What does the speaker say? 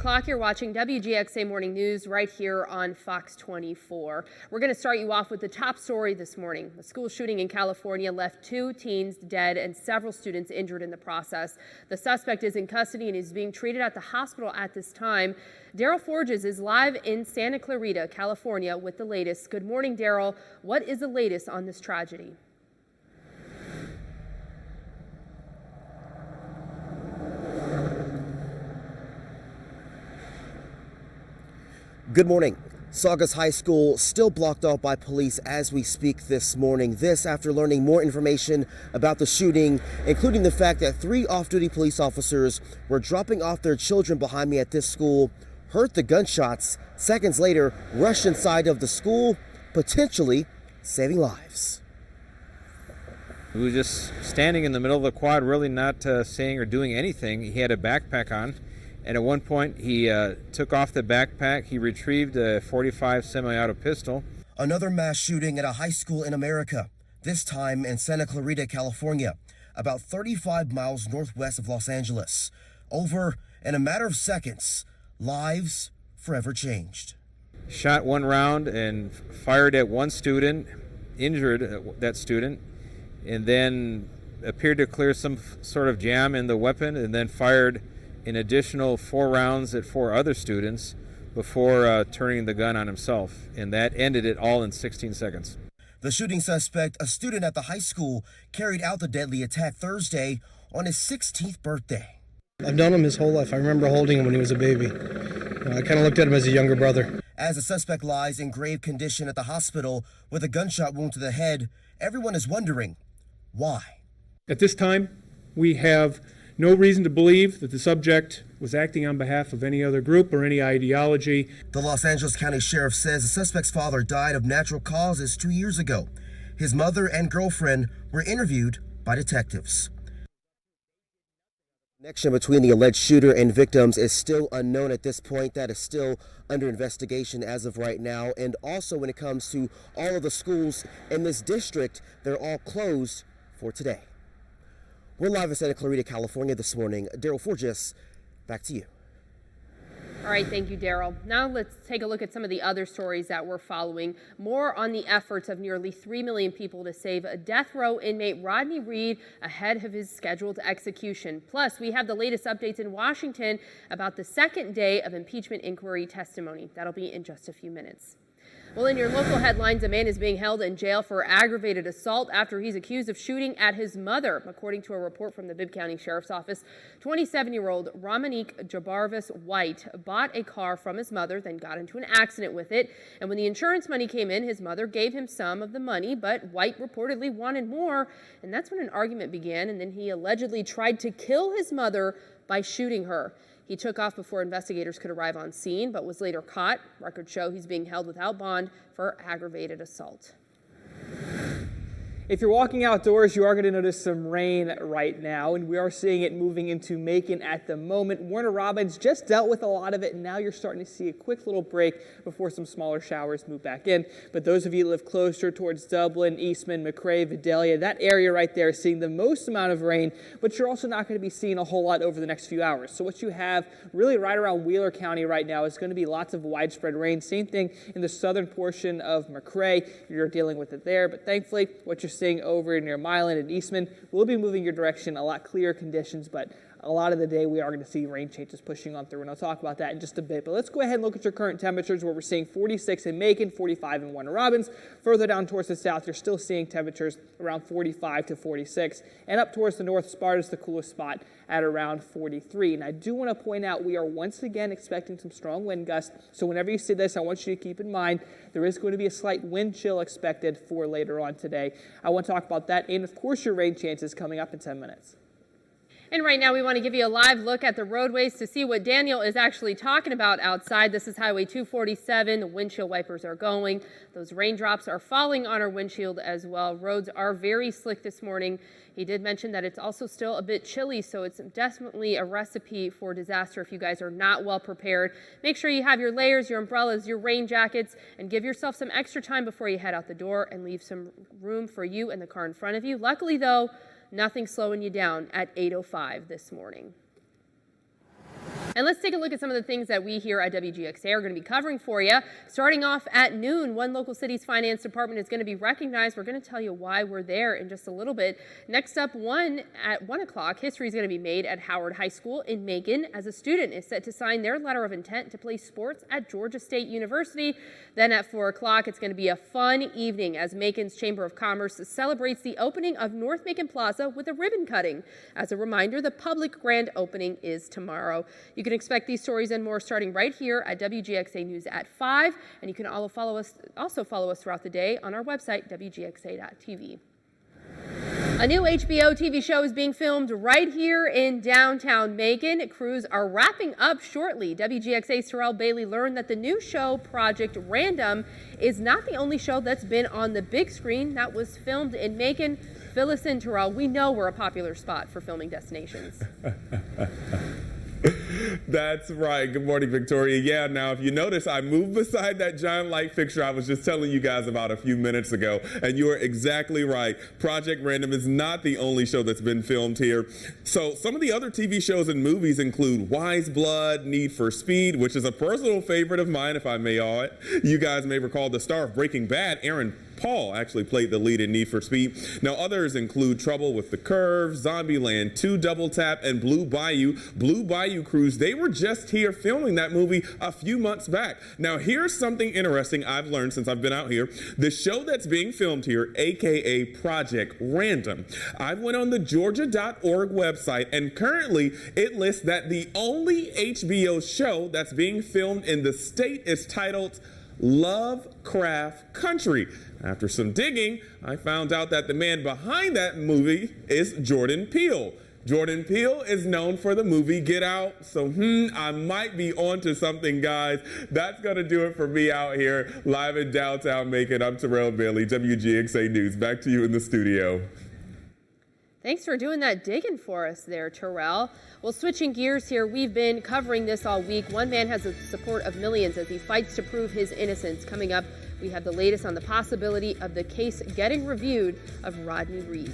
o'clock, you're watching WGXA Morning News right here on Fox 24. We're going to start you off with the top story this morning. A school shooting in California left 2 teens dead and several students injured in the process. The suspect is in custody and is being treated at the hospital at this time. Daryl Forges is live in Santa Clarita, California with the latest. Good morning, Daryl. What is the latest on this tragedy? Good morning. Saugus High School still blocked off by police as we speak this morning. This after learning more information about the shooting, including the fact that 3 off-duty police officers were dropping off their children behind me at this school, heard the gunshots, seconds later rushed inside of the school, potentially saving lives. He was just standing in the middle of the quad, really not saying or doing anything. He had a backpack on. And at one point, he took off the backpack. He retrieved a .45 semi-auto pistol. Another mass shooting at a high school in America, this time in Santa Clarita, California, about 35 miles northwest of Los Angeles. Over in a matter of seconds, lives forever changed. Shot 1 round and fired at 1 student, injured that student, and then appeared to clear some sort of jam in the weapon, and then fired an additional 4 rounds at 4 other students before turning the gun on himself, and that ended it all in 16 seconds. The shooting suspect, a student at the high school, carried out the deadly attack Thursday on his 16th birthday. I've known him his whole life. I remember holding him when he was a baby. I kind of looked at him as a younger brother. As the suspect lies in grave condition at the hospital with a gunshot wound to the head, everyone is wondering why. At this time, we have no reason to believe that the subject was acting on behalf of any other group or any ideology. The Los Angeles County Sheriff says the suspect's father died of natural causes 2 years ago. His mother and girlfriend were interviewed by detectives. The connection between the alleged shooter and victims is still unknown at this point. That is still under investigation as of right now. And also when it comes to all of the schools in this district, they're all closed for today. We're live in Santa Clarita, California this morning. Daryl Forges, back to you. All right, thank you, Daryl. Now let's take a look at some of the other stories that we're following. More on the efforts of nearly 3 million people to save a death row inmate Rodney Reed ahead of his scheduled execution. Plus, we have the latest updates in Washington about the second day of impeachment inquiry testimony. That'll be in just a few minutes. Well, in your local headlines, a man is being held in jail for aggravated assault after he's accused of shooting at his mother. According to a report from the Bibb County Sheriff's Office, 27-year-old Romanique Jabarvis White bought a car from his mother, then got into an accident with it. And when the insurance money came in, his mother gave him some of the money, but White reportedly wanted more. And that's when an argument began, and then he allegedly tried to kill his mother by shooting her. He took off before investigators could arrive on scene, but was later caught. Records show he's being held without bond for aggravated assault. If you're walking outdoors, you are going to notice some rain right now, and we are seeing it moving into Macon at the moment. Warner Robins just dealt with a lot of it, and now you're starting to see a quick little break before some smaller showers move back in. But those of you who live closer towards Dublin, Eastman, McRae, Vidalia, that area right there is seeing the most amount of rain, but you're also not going to be seeing a whole lot over the next few hours. So what you have really right around Wheeler County right now is going to be lots of widespread rain. Same thing in the southern portion of McRae. You're dealing with it there, but thankfully what you're seeing over near Milan and Eastman will be moving your direction. A lot clearer conditions, but a lot of the day we are going to see rain changes pushing on through, and I'll talk about that in just a bit. But let's go ahead and look at your current temperatures, where we're seeing 46 in Macon, 45 in Warner Robins. Further down towards the south, you're still seeing temperatures around 45 to 46, and up towards the north, Sparta's the coolest spot at around 43. And I do want to point out we are once again expecting some strong wind gusts, so whenever you see this, I want you to keep in mind there is going to be a slight wind chill expected for later on today. I want to talk about that and, of course, your rain chances coming up in 10 minutes. And right now we want to give you a live look at the roadways to see what Daniel is actually talking about outside. This is Highway 247. The windshield wipers are going. Those raindrops are falling on our windshield as well. Roads are very slick this morning. He did mention that it's also still a bit chilly, so it's definitely a recipe for disaster if you guys are not well prepared. Make sure you have your layers, your umbrellas, your rain jackets, and give yourself some extra time before you head out the door and leave some room for you and the car in front of you. Luckily, though, nothing slowing you down at 8:05 this morning. And let's take a look at some of the things that we here at WGXA are going to be covering for you. Starting off at noon, one local city's finance department is going to be recognized. We're going to tell you why we're there in just a little bit. Next up, at 1 o'clock, history is going to be made at Howard High School in Macon as a student is set to sign their letter of intent to play sports at Georgia State University. Then at 4 o'clock, it's going to be a fun evening as Macon's Chamber of Commerce celebrates the opening of North Macon Plaza with a ribbon cutting. As a reminder, the public grand opening is tomorrow. You can expect these stories and more starting right here at WGXA News at 5, and you can also follow us throughout the day on our website, WGXA.tv. A new HBO TV show is being filmed right here in downtown Macon. Crews are wrapping up shortly. WGXA's Terrell Bailey learned that the new show, Project Random, is not the only show that's been on the big screen that was filmed in Macon. Fill us in, Terrell. We know we're a popular spot for filming destinations. That's right. Good morning, Victoria. Yeah, now if you notice, I moved beside that giant light fixture I was just telling you guys about a few minutes ago, and you are exactly right. Project Random is not the only show that's been filmed here. So some of the other TV shows and movies include Wise Blood, Need for Speed, which is a personal favorite of mine, if I may add. You guys may recall the star of Breaking Bad, Aaron Paul, actually played the lead in Need for Speed. Now, others include Trouble with the Curve, Zombieland 2 Double Tap, and Blue Bayou. Blue Bayou crews, they were just here filming that movie a few months back. Now, here's something interesting I've learned since I've been out here. The show that's being filmed here, aka Project Random, I went on the Georgia.org website, and currently it lists that the only HBO show that's being filmed in the state is titled Lovecraft Country. After some digging, I found out that the man behind that movie is Jordan Peele. Jordan Peele is known for the movie Get Out, so I might be onto something, guys. That's going to do it for me out here, live in downtown Macon. I'm Terrell Bailey, WGXA News. Back to you in the studio. Thanks for doing that digging for us there, Terrell. Well, switching gears here, we've been covering this all week. One man has the support of millions as he fights to prove his innocence. Coming up, we have the latest on the possibility of the case getting reviewed of Rodney Reed.